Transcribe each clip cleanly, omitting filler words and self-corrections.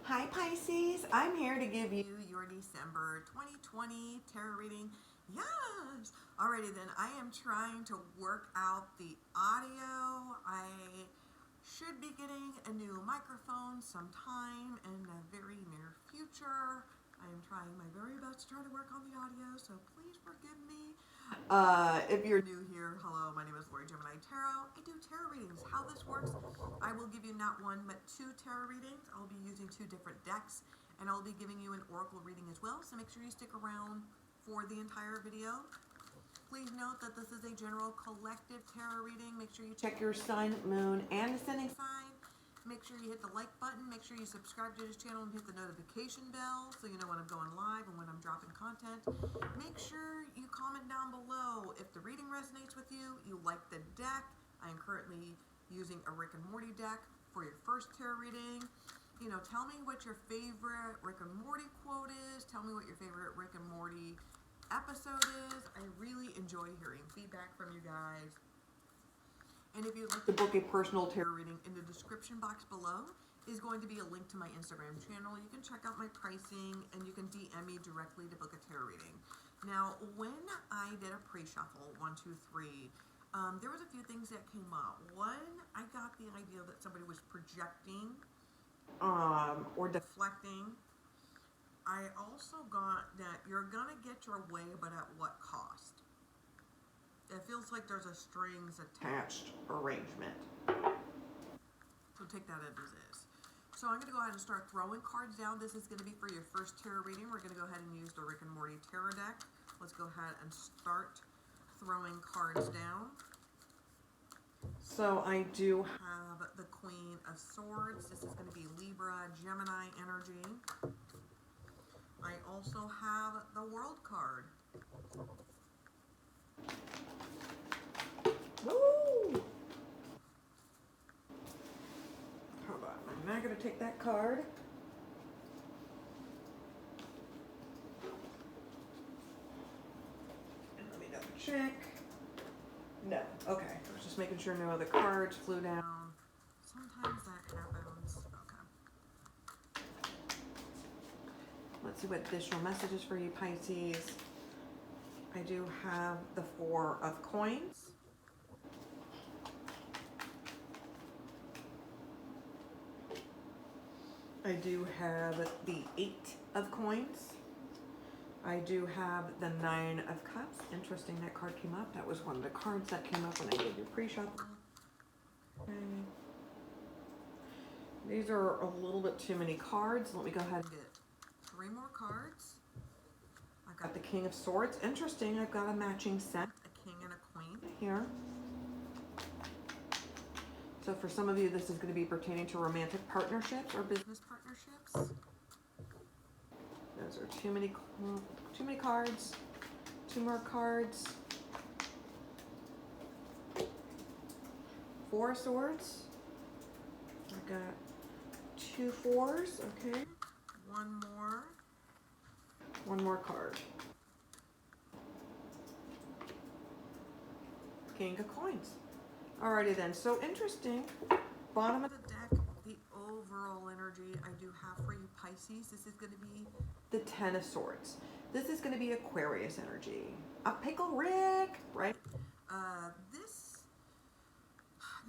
Hi Pisces, I'm here to give you your December 2020 tarot reading. Yes! Alrighty then, I am trying to work out the audio. I should be getting a new microphone sometime in the very near future. I am trying my very best to try to work on the audio, so please forgive me. If you're new here, hello, my name is Lori Gemini Tarot. I do tarot readings. How this works, I will give you not one, but two tarot readings. I'll be using two different decks, and I'll be giving you an oracle reading as well, so make sure you stick around for the entire video. Please note that this is a general collective tarot reading. Make sure you check your sun, moon, and ascending sign. Make sure you hit the like button. Make sure you subscribe to this channel and hit the notification bell so you know when I'm going live and when I'm dropping content. Make sure you comment down below if the reading resonates with you, you like the deck. I am currently using a Rick and Morty deck for your first tarot reading. You know, tell me what your favorite Rick and Morty quote is. Tell me what your favorite Rick and Morty episode is. I really enjoy hearing feedback from you guys. And if you'd like to book a personal tarot reading, in the description box below is going to be a link to my Instagram channel. You can check out my pricing and you can DM me directly to book a tarot reading. Now, when I did a pre-shuffle, 1, 2, 3, there was a few things that came up. One, I got the idea that somebody was projecting or deflecting. I also got that you're gonna get your way, but at what cost? It feels like there's a strings attached arrangement. So take that as it is. So I'm going to go ahead and start throwing cards down. This is going to be for your first tarot reading. We're going to go ahead and use the Rick and Morty tarot deck. Let's go ahead and start throwing cards down. So I do have the Queen of Swords. This is going to be Libra, Gemini energy. I also have the World card. Woo! Hold on, I'm not going to take that card. And let me double check. No, okay. I was just making sure no other cards flew down. Sometimes that happens. Okay. Let's see what additional messages for you, Pisces. I do have the 4 of Coins. I do have the 8 of Coins. I do have the 9 of Cups. Interesting that card came up. That was one of the cards that came up when I did your pre-shuffle. Okay. These are a little bit too many cards. Let me go ahead and get 3 more cards. I got the King of Swords. Interesting, I've got a matching set, a king and a queen here. So for some of you, this is going to be pertaining to romantic partnerships or business partnerships. Those are too many cards. 2 more cards. 4 swords. I got 2 4s. Okay. One more card. King of Coins. Alrighty then, so interesting. Bottom of the deck, the overall energy I do have for you, Pisces. This is going to be the 10 of Swords. This is going to be Aquarius energy. A pickle Rick, right?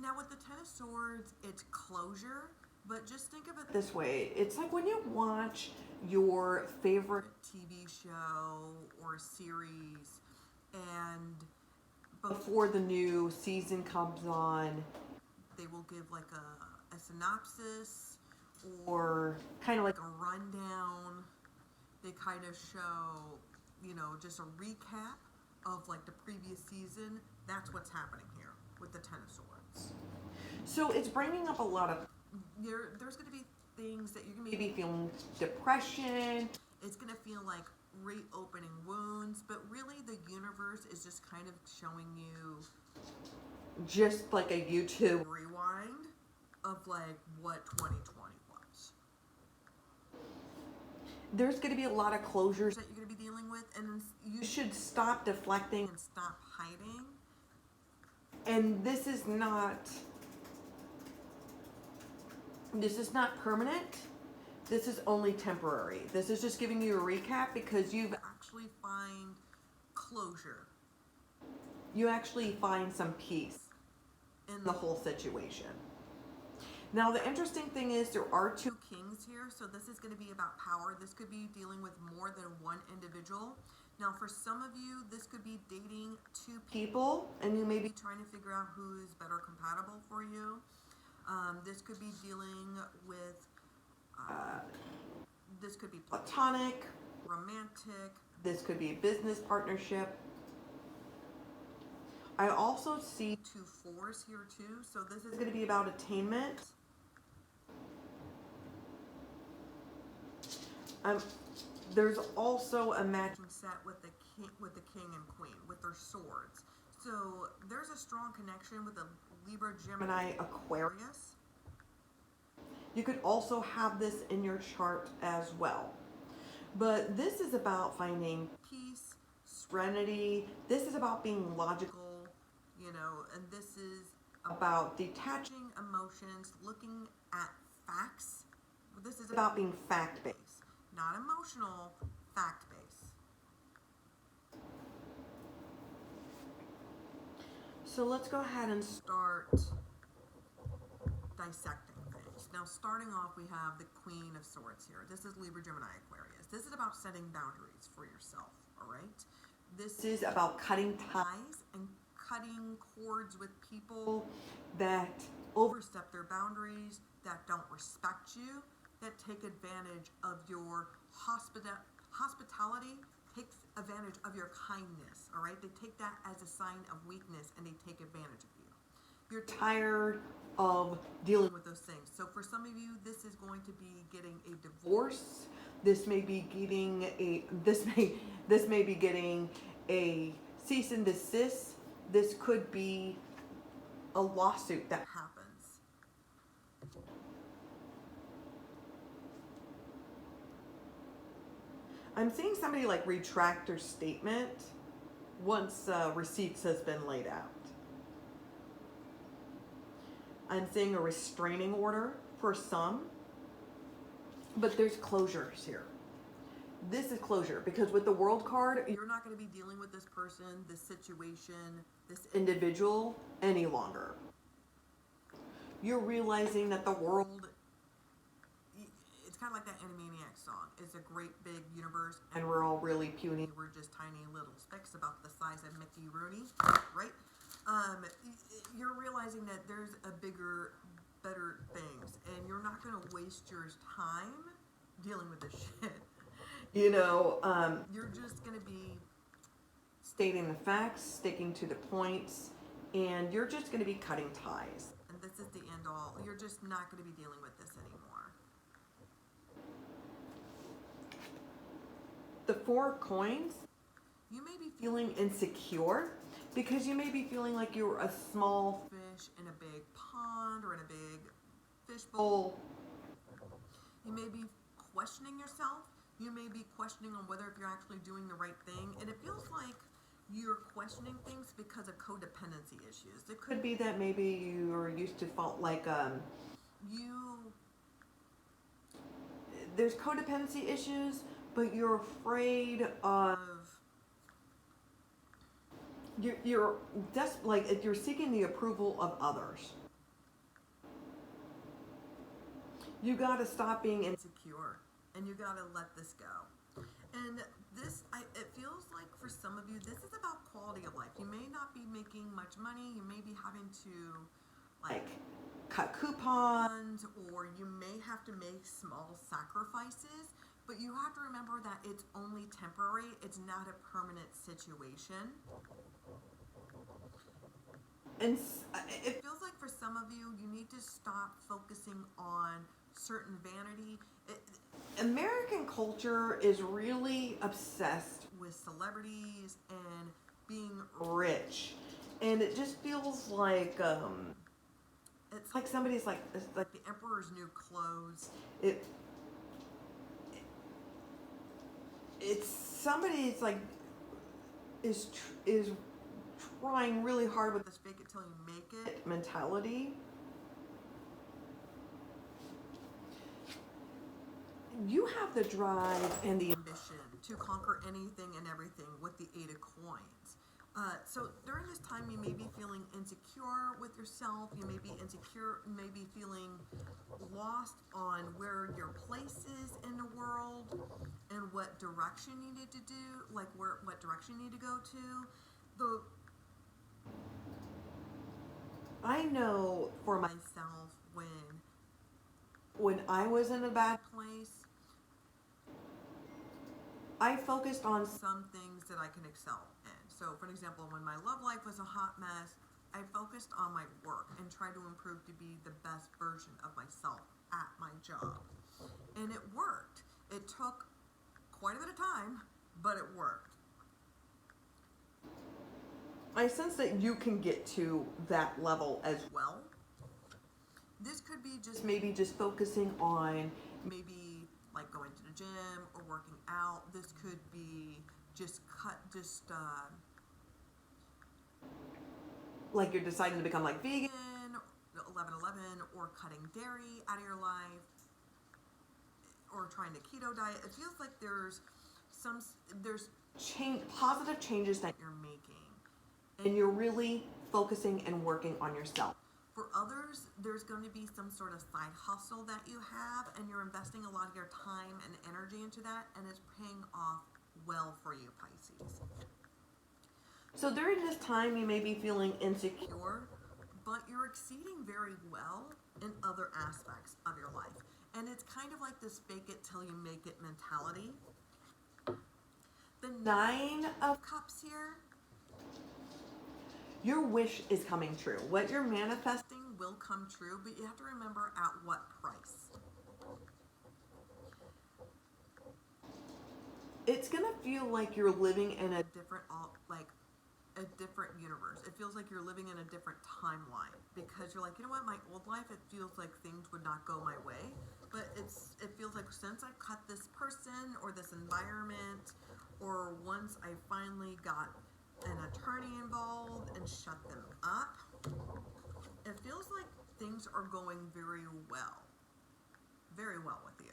Now with the 10 of Swords, it's closure. But just think of it this way. It's like when you watch your favorite TV show or series and before the new season comes on, they will give like a synopsis or kind of like a rundown. They kind of show, you know, just a recap of like the previous season. That's what's happening here with the 10 of Swords. So it's bringing up a lot of there's going to be things that you're going to be feeling depression. It's going to feel like reopening wounds, but really the universe is just kind of showing you just like a YouTube rewind of like what 2020 was. There's going to be a lot of closures that you're going to be dealing with, and you should stop deflecting and stop hiding. And this is not permanent. This is only temporary. This is just giving you a recap because you've actually find closure. You actually find some peace in the whole situation. Now, the interesting thing is there are two kings here, so this is going to be about power. This could be dealing with more than one individual. Now, for some of you, this could be dating two people, and you may be trying to figure out who's better compatible for you. This could be dealing with, this could be platonic, romantic. This could be a business partnership. I also see 2 4s here too, so this is going to be about attainment. There's also a matching set with the king and queen with their swords. So there's a strong connection with the Libra, Gemini, Aquarius. You could also have this in your chart as well. But this is about finding peace, serenity. This is about being logical, you know, and this is about detaching emotions, looking at facts. This is about being fact-based. Not emotional, fact-based. So let's go ahead and start dissecting things. Now, starting off, we have the Queen of Swords here. This is Libra, Gemini, Aquarius. This is about setting boundaries for yourself, all right? This is about cutting ties and cutting cords with people that overstep their boundaries, that don't respect you, that take advantage of your hospitality, take advantage of your kindness, all right? They take that as a sign of weakness and they take advantage of you. You're tired of dealing with those things. So for some of you, this is going to be getting a divorce. This may be getting a cease and desist. This could be a lawsuit that happens. I'm seeing somebody like retract their statement once receipts has been laid out. I'm seeing a restraining order for some, but there's closures here. This is closure because with the World card, you're not going to be dealing with this person, this situation, this individual any longer. You're realizing that the world, it's kind of like that Animaniacs song. It's a great big universe and we're all really puny. We're just tiny little specks about the size of Mickey Rooney, right? You're realizing that there's a bigger, better things and you're not going to waste your time dealing with this shit. You know, you're just going to be stating the facts, sticking to the points, and you're just going to be cutting ties. And this is the end all. You're just not going to be dealing with this anymore. The 4 of coins, you may be feeling insecure because you may be feeling like you're a small fish in a big pond or in a big fishbowl. You may be questioning yourself. You may be questioning on whether if you're actually doing the right thing. And it feels like you're questioning things because of codependency issues. It could be that maybe you're used to there's codependency issues, but you're afraid of, you're seeking the approval of others. You got to stop being insecure. And you gotta let this go. And this, it feels like for some of you, this is about quality of life. You may not be making much money. You may be having to like cut coupons, or you may have to make small sacrifices. But you have to remember that it's only temporary. It's not a permanent situation. And it feels like for some of you, you need to stop focusing on certain vanity. American culture is really obsessed with celebrities and being rich, and it just feels like it's like somebody's like it's like the emperor's new clothes. It's somebody's like is trying really hard with this fake it till you make it mentality. you have the drive and the ambition to conquer anything and everything with the Eight of Coins. So during this time, you may be feeling insecure with yourself. You may be insecure, maybe feeling lost on where your place is in the world and what direction you need to do, like what direction you need to go to. I know for myself when I was in a bad place, I focused on some things that I can excel in. So, for example, when my love life was a hot mess, I focused on my work and tried to improve to be the best version of myself at my job. And it worked. It took quite a bit of time, but it worked. I sense that you can get to that level as well. This could be just focusing on maybe like going to the gym or working out. This could be like you're deciding to become like vegan, 11/11, or cutting dairy out of your life, or trying to keto diet. It feels like there's positive changes that you're making, and you're really focusing and working on yourself. For others, there's going to be some sort of side hustle that you have, and you're investing a lot of your time and energy into that, and it's paying off well for you, Pisces. So during this time, you may be feeling insecure, but you're exceeding very well in other aspects of your life. And it's kind of like this fake it till you make it mentality. The Nine of Cups here. Your wish is coming true. What you're manifesting will come true, but you have to remember at what price. It's gonna feel like you're living in a different universe. It feels like you're living in a different timeline because you're like, you know what, my old life, it feels like things would not go my way, but it feels like since I cut this person or this environment, or once I finally got an attorney involved and shut them up, it feels like things are going very well with you.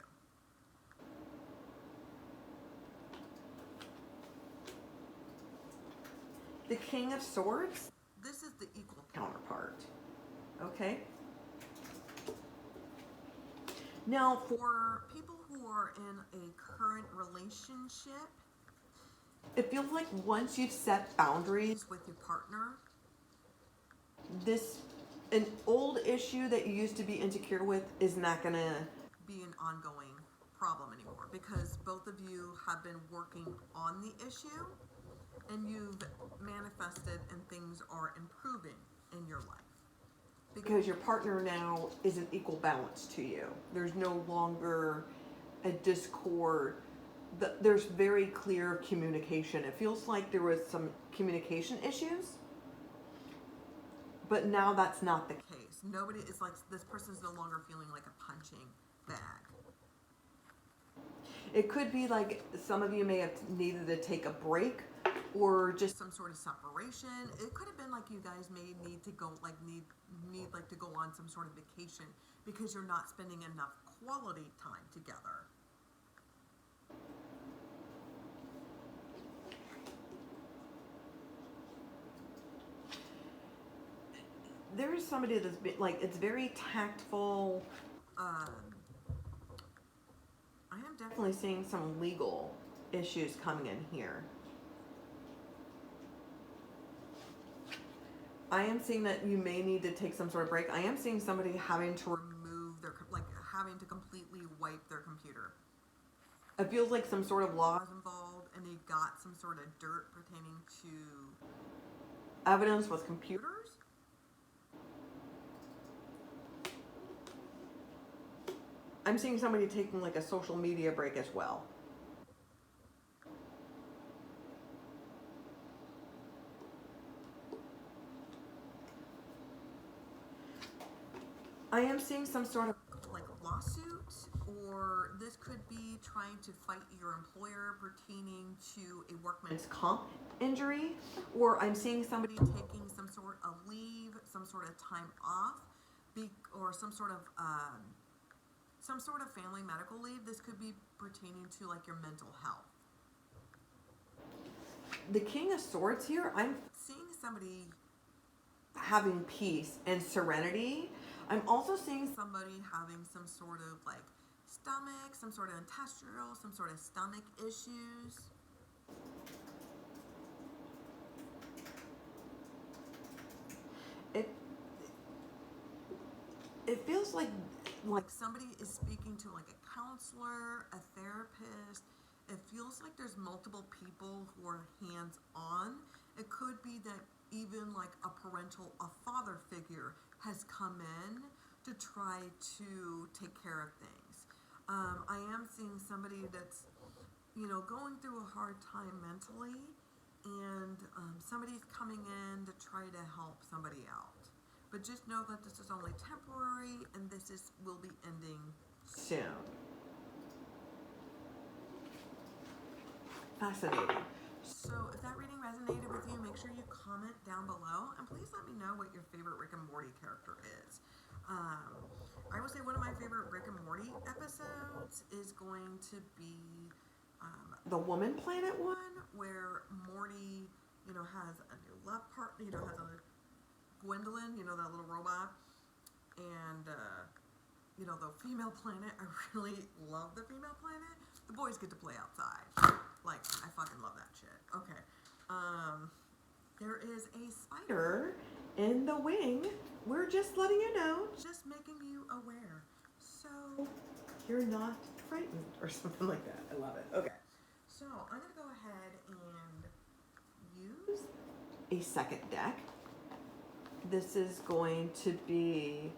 The King of Swords, this is the equal counterpart, okay? Now, for people who are in a current relationship, it feels like once you've set boundaries with your partner, an old issue that you used to be insecure with is not going to be an ongoing problem anymore, because both of you have been working on the issue and you've manifested and things are improving in your life. Because your partner now is an equal balance to you. There's no longer a discord. There's very clear communication. It feels like there was some communication issues, but now that's not the case. Nobody is like, this person's no longer feeling like a punching bag. It could be like some of you may have needed to take a break or just some sort of separation. It could have been like you guys may need to go need to go on some sort of vacation because you're not spending enough quality time together. There's somebody that's been like, it's very tactful. I am definitely seeing some legal issues coming in here. I am seeing that you may need to take some sort of break. I am seeing somebody having to remove having to completely wipe their computer. It feels like some sort of law is involved and they got some sort of dirt pertaining to evidence with computers. I'm seeing somebody taking like a social media break as well. I am seeing some sort of like lawsuit, or this could be trying to fight your employer pertaining to a workman's comp injury, or I'm seeing somebody taking some sort of leave, some sort of time off, or some sort of some sort of family medical leave. This could be pertaining to like your mental health. The King of Swords here, I'm seeing somebody having peace and serenity. I'm also seeing somebody having some sort of like stomach, some sort of intestinal, some sort of stomach issues. It feels like somebody is speaking to like a counselor, a therapist. It feels like there's multiple people who are hands-on. It could be that even like a father figure has come in to try to take care of things. I am seeing somebody that's, going through a hard time mentally, and somebody's coming in to try to help somebody out. But just know that this is only temporary, and will be ending soon. Fascinating. So if that reading resonated with you, make sure you comment down below, and please let me know what your favorite Rick and Morty character is. I will say one of my favorite Rick and Morty episodes is going to be the Woman Planet one, where Morty, has a new love partner, has a Gwendolyn, that little robot, and the female planet. I really love the female planet. The boys get to play outside. Like, I fucking love that shit. Okay. There is a spider in the wing. We're just letting you know, just making you aware, so you're not frightened or something like that. I love it. Okay. So I'm gonna go ahead and use a second deck. This is going to be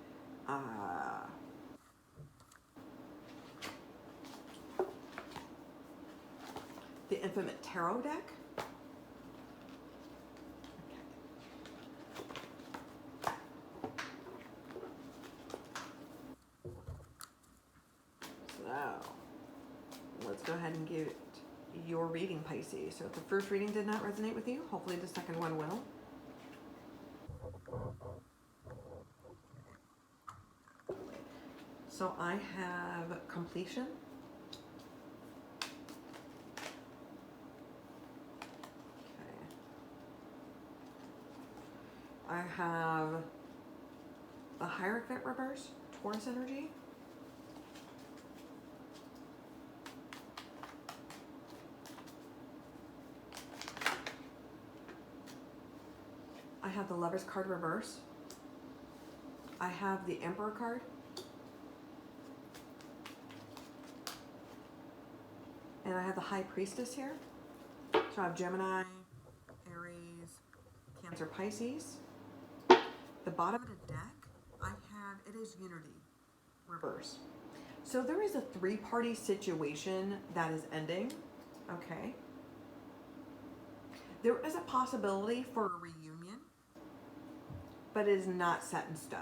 the Infinite Tarot deck. So let's go ahead and give it your reading, Pisces. So if the first reading did not resonate with you, hopefully the second one will. So I have completion. Okay. I have the Hierophant reverse, Taurus energy. I have the Lover's card reverse. I have the Emperor card. And I have the High Priestess here. So I have Gemini, Aries, Cancer, Pisces. The bottom of the deck, it is Unity, reverse. So there is a three-party situation that is ending, okay? There is a possibility for a reunion, but it is not set in stone.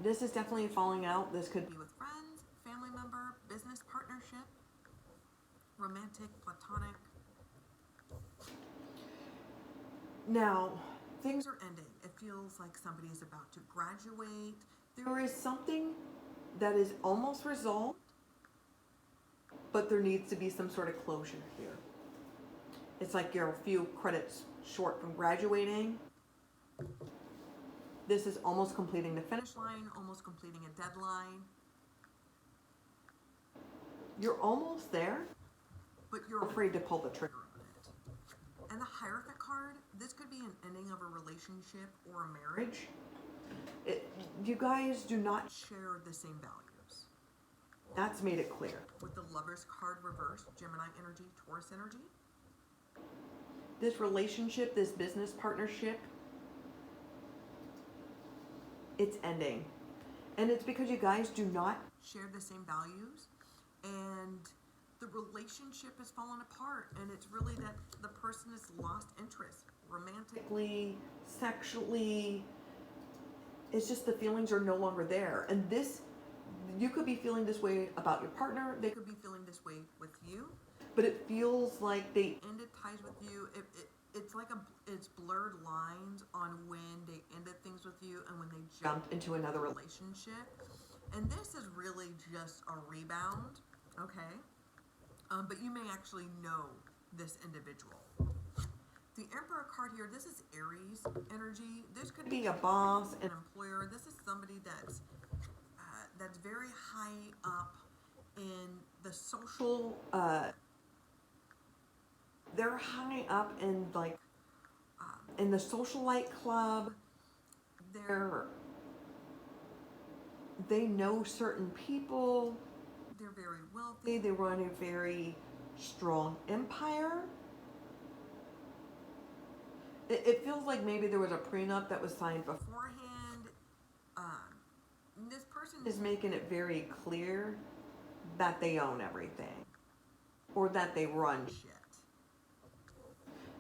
This is definitely falling out. This could be with friends, family member, business partnership, romantic, platonic. Now, things are ending. It feels like somebody is about to graduate. There is something that is almost resolved, but there needs to be some sort of closure here. It's like you're a few credits short from graduating. This is almost completing the finish line, almost completing a deadline. You're almost there, but you're afraid to pull the trigger on it. And the Hierophant card, this could be an ending of a relationship or a marriage. You guys do not share the same values. That's made it clear. With the Lover's card reversed, Gemini energy, Taurus energy. This relationship, this business partnership, it's ending. And it's because you guys do not share the same values, and the relationship has fallen apart, and it's really that the person has lost interest romantically, sexually. It's just the feelings are no longer there. And you could be feeling this way about your partner. They could be feeling this way with you, but it feels like they ended ties with you. It's like it's blurred lines on when they ended things with you and when they jumped into another relationship. And this is really just a rebound, okay? But you may actually know this individual. The Emperor card here, this is Aries energy. This could be a boss, an employer. This is somebody that's very high up in the social, they're high up in like, in the socialite club. They know certain people. They're very wealthy. They run a very strong empire. It feels like maybe there was a prenup that was signed beforehand. This person is making it very clear that they own everything or that they run shit.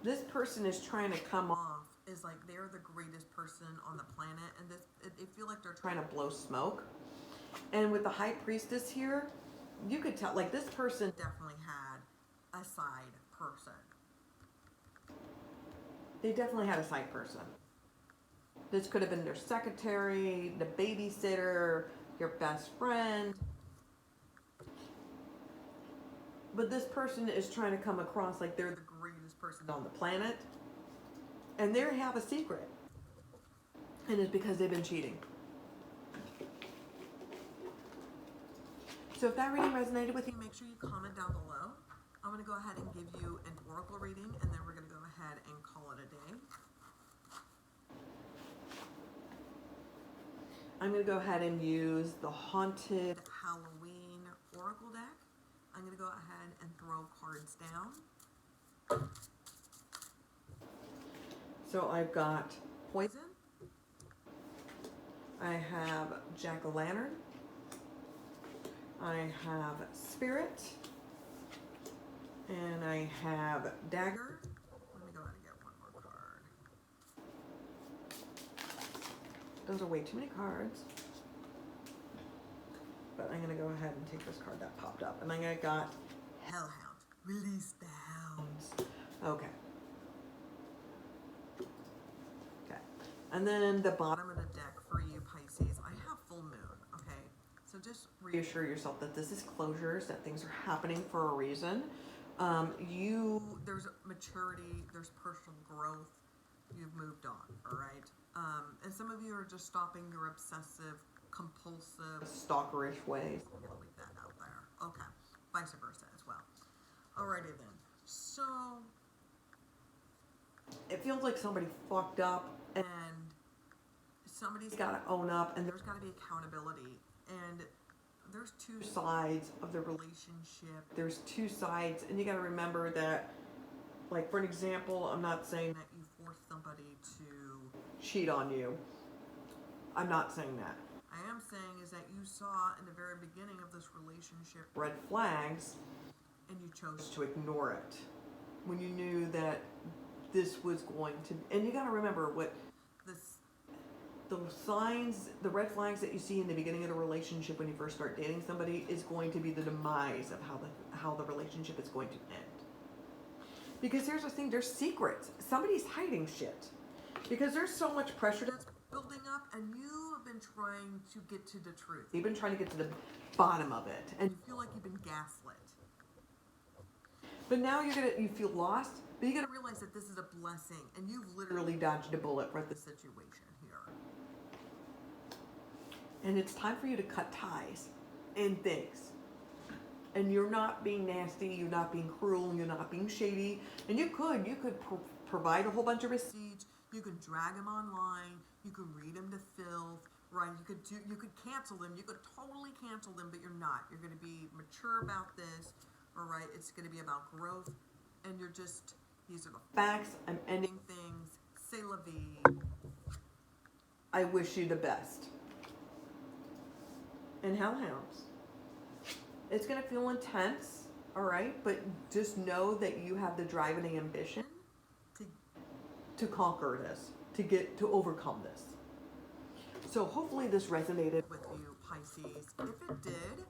This person is trying to come off as like they're the greatest person on the planet, and they feel like they're trying to blow smoke. And with the High Priestess here, you could tell like this person definitely had a side person. They definitely had a side person. This could have been their secretary, the babysitter, your best friend. But this person is trying to come across like they're the greatest person on the planet. And they have a secret. And it's because they've been cheating. So if that reading resonated with you, make sure you comment down below. I'm going to go ahead and give you an oracle reading, and then we're going to go ahead and call it a day. I'm going to go ahead and use the Haunted Halloween Oracle deck. I'm going to go ahead and throw cards down. So I've got Poison. I have Jack-o'-lantern. I have Spirit. And I have Dagger. Let me go ahead and get one more card. Those are way too many cards. But I'm going to go ahead and take this card that popped up. And I got Hellhound. Release the hounds. Okay. Okay. And then the bottom of the deck for you, Pisces, I have full moon. Okay. So just reassure yourself that this is closures, that things are happening for a reason. There's maturity, there's personal growth, you've moved on, all right? And some of you are just stopping your obsessive, compulsive, stalkerish ways. I'm gonna leave that out there. Okay, vice versa as well. Alrighty then, so it feels like somebody fucked up and somebody's gotta own up and there's gotta be accountability. And there's two sides of the relationship. There's two sides, and you got to remember that, like, for an example, I'm not saying that you force somebody to cheat on you. I'm not saying that. I am saying is that you saw in the very beginning of this relationship red flags, and you chose to ignore it when you knew that this was going to, and you got to remember what the signs, the red flags that you see in the beginning of the relationship when you first start dating somebody is going to be the demise of how the relationship is going to end. Because here's the thing, there's secrets. Somebody's hiding shit. Because there's so much pressure that's building up, and you have been trying to get to the truth. You've been trying to get to the bottom of it, and you feel like you've been gaslit. But now you feel lost, but you gotta realize that this is a blessing, and you've literally dodged a bullet for the situation here. And it's time for you to cut ties and things. And you're not being nasty, you're not being cruel, you're not being shady. And you could provide a whole bunch of receipts. You could drag them online. You could read them to filth, right? You could cancel them. You could totally cancel them, but you're not. You're going to be mature about this, all right? It's going to be about growth, and you're just, these are the facts. I'm ending things. C'est la vie. I wish you the best. And hellhounds. It's going to feel intense, all right? But just know that you have the drive and the ambition to conquer this, to overcome this. So hopefully this resonated with you, Pisces. If it did,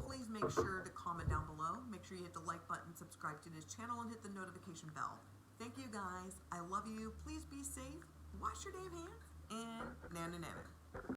please make sure to comment down below. Make sure you hit the like button, subscribe to this channel, and hit the notification bell. Thank you, guys. I love you. Please be safe. Wash your damn hands. And nana nana.